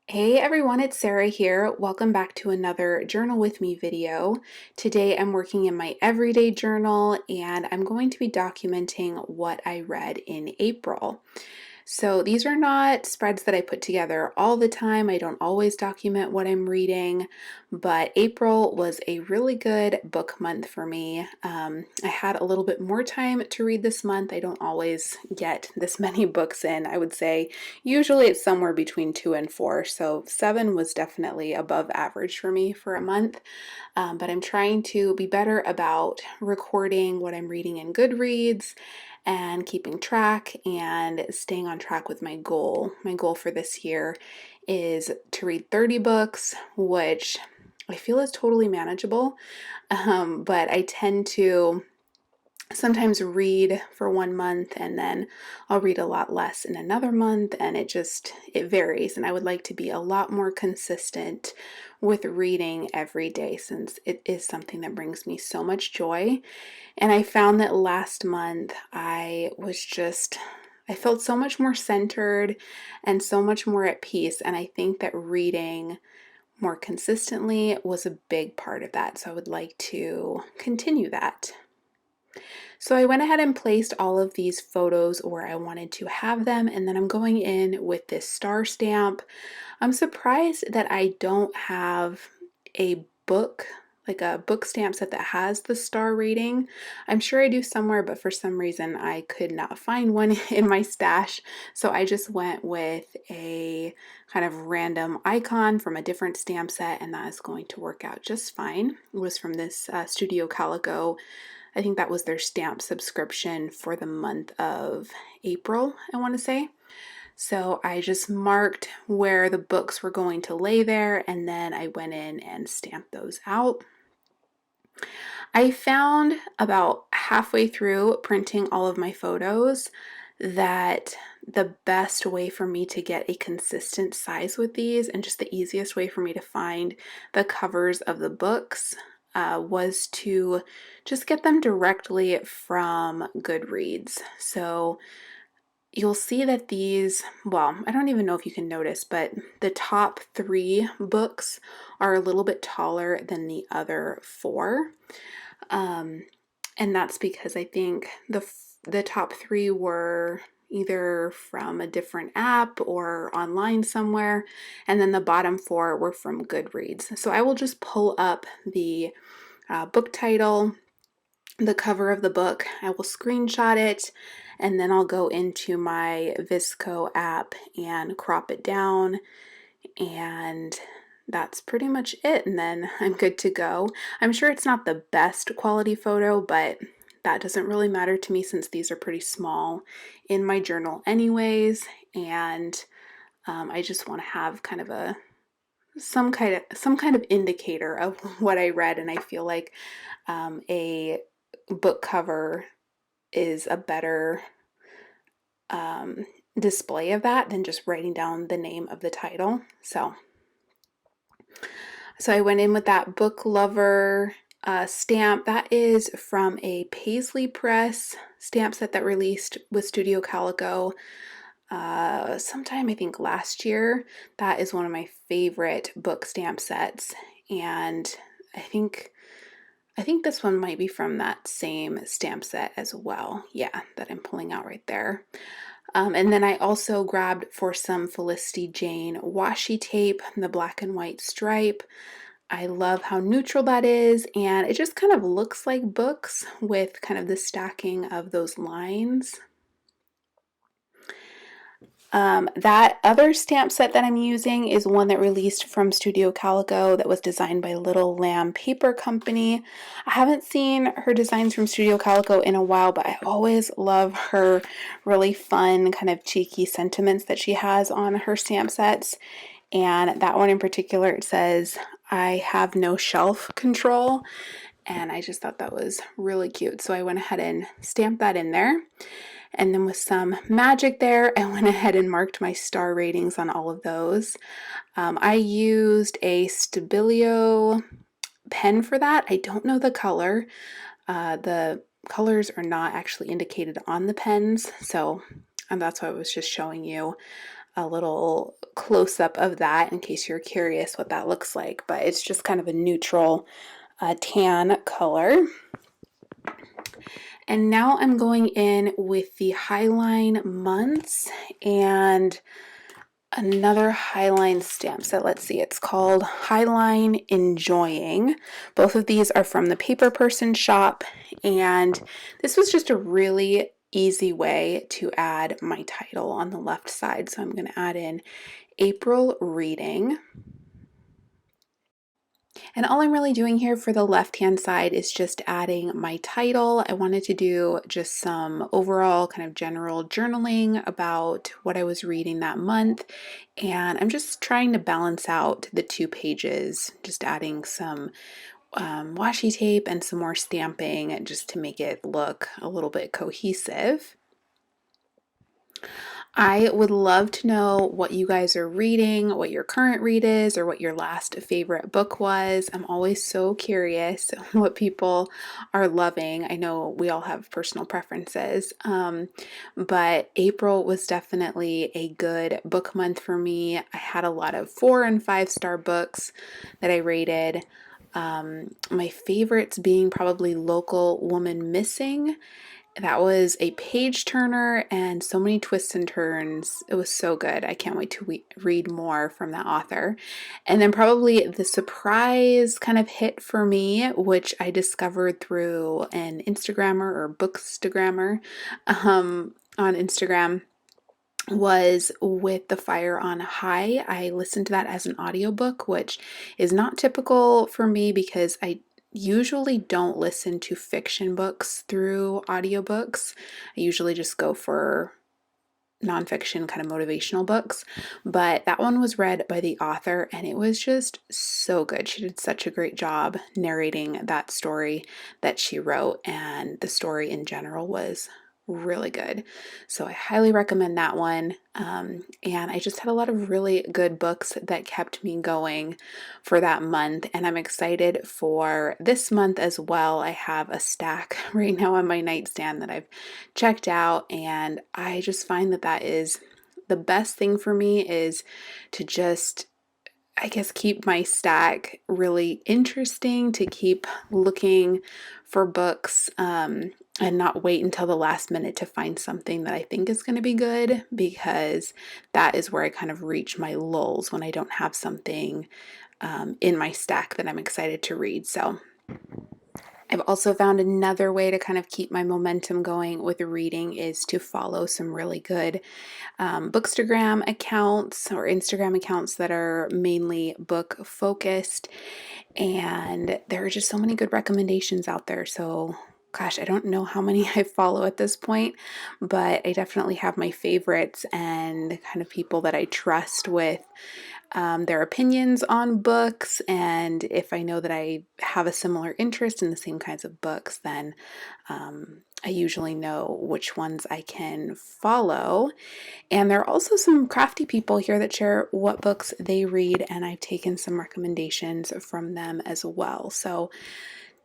Hey everyone, it's Sarah here. Welcome back to another Journal with Me video. Today I'm working in my everyday journal and I'm going to be documenting what I read in April. So these are not spreads that I put together all the time. I don't always document what I'm reading, but April was a really good book month for me. I had a little bit more time to read this month. I don't always get this many books in. I would say usually it's somewhere between 2 and 4. So 7 was definitely above average for me for a month. But I'm trying to be better about recording what I'm reading in Goodreads and keeping track and staying on track with my goal. My goal for this year is to read 30 books, which I feel is totally manageable. But I tend to sometimes read for 1 month and then I'll read a lot less in another month, and it varies, and I would like to be a lot more consistent with reading every day since it is something that brings me so much joy. And I found that last month I felt so much more centered and so much more at peace, and I think that reading more consistently was a big part of that. So I would like to continue that. So I went ahead and placed all of these photos where I wanted to have them, and then I'm going in with this star stamp. I'm surprised that I don't have a book, like a book stamp set that has the star rating. I'm sure I do somewhere, but for some reason I could not find one in my stash. So I just went with a kind of random icon from a different stamp set, and that is going to work out just fine. It was from this Studio Calico. I think that was their stamp subscription for the month of April, I want to say. So I just marked where the books were going to lay there, and then I went in and stamped those out. I found about halfway through printing all of my photos that the best way for me to get a consistent size with these, and just the easiest way for me to find the covers of the books, was to just get them directly from Goodreads. So you'll see that well, I don't even know if you can notice, but the top 3 books are a little bit taller than the other 4. Um, and that's because I think the top 3 were either from a different app or online somewhere, and then the bottom 4 were from Goodreads. So I will just pull up the book title, the cover of the book. I will screenshot it, and then I'll go into my VSCO app and crop it down, and that's pretty much it, and then I'm good to go. I'm sure it's not the best quality photo, but that doesn't really matter to me since these are pretty small in my journal anyways, and I just want to have kind of some kind of indicator of what I read, and I feel like a book cover is a better um, display of that than just writing down the name of the title. So I went in with that book lover stamp. That is from a Paisley Press stamp set that released with Studio Calico sometime I think last year. That is one of my favorite book stamp sets, and I think I think this one might be from that same stamp set as well. Yeah, that I'm pulling out right there. And then I also grabbed for some Felicity Jane washi tape, the black and white stripe. I love how neutral that is, and it just kind of looks like books with kind of the stacking of those lines. That other stamp set that I'm using is one that released from Studio Calico that was designed by Little Lamb Paper Company. I haven't seen her designs from Studio Calico in a while, but I always love her really fun, kind of cheeky sentiments that she has on her stamp sets. And that one in particular, it says, "I have no shelf control." And I just thought that was really cute. So I went ahead and stamped that in there. And then with some magic there, I went ahead and marked my star ratings on all of those. I used a Stabilio pen for that. I don't know the color. The colors are not actually indicated on the pens, so that's why I was just showing you a little close-up of that in case you're curious what that looks like, but it's just kind of a neutral tan color. And now I'm going in with the Highline Months and another Highline stamp set. Let's see, it's called Highline Enjoying. Both of these are from the Paper Person shop, and this was just a really easy way to add my title on the left side. So I'm going to add in April Reading. And all I'm really doing here for the left-hand side is just adding my title. I wanted to do just some overall kind of general journaling about what I was reading that month. And I'm just trying to balance out the 2 pages, just adding some washi tape and some more stamping just to make it look a little bit cohesive. I would love to know what you guys are reading, what your current read is, or what your last favorite book was. I'm always so curious what people are loving. I know we all have personal preferences, but April was definitely a good book month for me. I had a lot of 4 and 5-star books that I rated. My favorites being probably Local Woman Missing. That was a page turner and so many twists and turns. It was so good. I can't wait to read more from that author. And then probably the surprise kind of hit for me, which I discovered through an Instagrammer or Bookstagrammer on Instagram, was With the Fire on High. I listened to that as an audiobook, which is not typical for me because I usually don't listen to fiction books through audiobooks. I usually just go for nonfiction kind of motivational books, but that one was read by the author and it was just so good. She did such a great job narrating that story that she wrote, and the story in general was really good. So I highly recommend that one. And I just had a lot of really good books that kept me going for that month, and I'm excited for this month as well. I have a stack right now on my nightstand that I've checked out, and I just find that that is the best thing for me, is to just, I guess, keep my stack really interesting, to keep looking for books and not wait until the last minute to find something that I think is going to be good, because that is where I kind of reach my lulls when I don't have something in my stack that I'm excited to read. So I've also found another way to kind of keep my momentum going with reading is to follow some really good Bookstagram accounts or Instagram accounts that are mainly book focused. And there are just so many good recommendations out there. So, gosh, I don't know how many I follow at this point, but I definitely have my favorites and kind of people that I trust with their opinions on books. And if I know that I have a similar interest in the same kinds of books, then I usually know which ones I can follow. And there are also some crafty people here that share what books they read, and I've taken some recommendations from them as well. So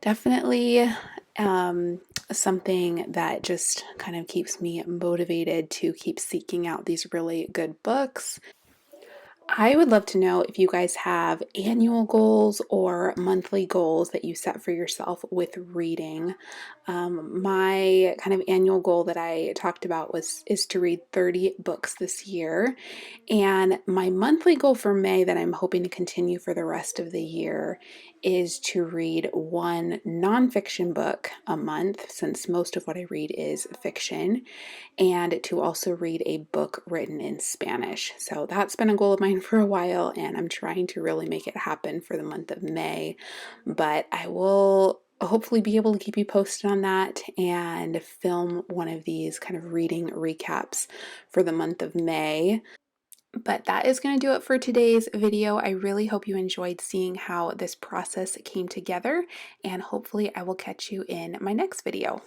definitely something that just kind of keeps me motivated to keep seeking out these really good books. I would love to know if you guys have annual goals or monthly goals that you set for yourself with reading. My kind of annual goal that I talked about is to read 30 books this year. And my monthly goal for May that I'm hoping to continue for the rest of the year is to read 1 nonfiction book a month, since most of what I read is fiction, and to also read a book written in Spanish. So that's been a goal of mine for a while, and I'm trying to really make it happen for the month of May. But I will hopefully be able to keep you posted on that and film one of these kind of reading recaps for the month of May. But that is going to do it for today's video. I really hope you enjoyed seeing how this process came together, and hopefully I will catch you in my next video.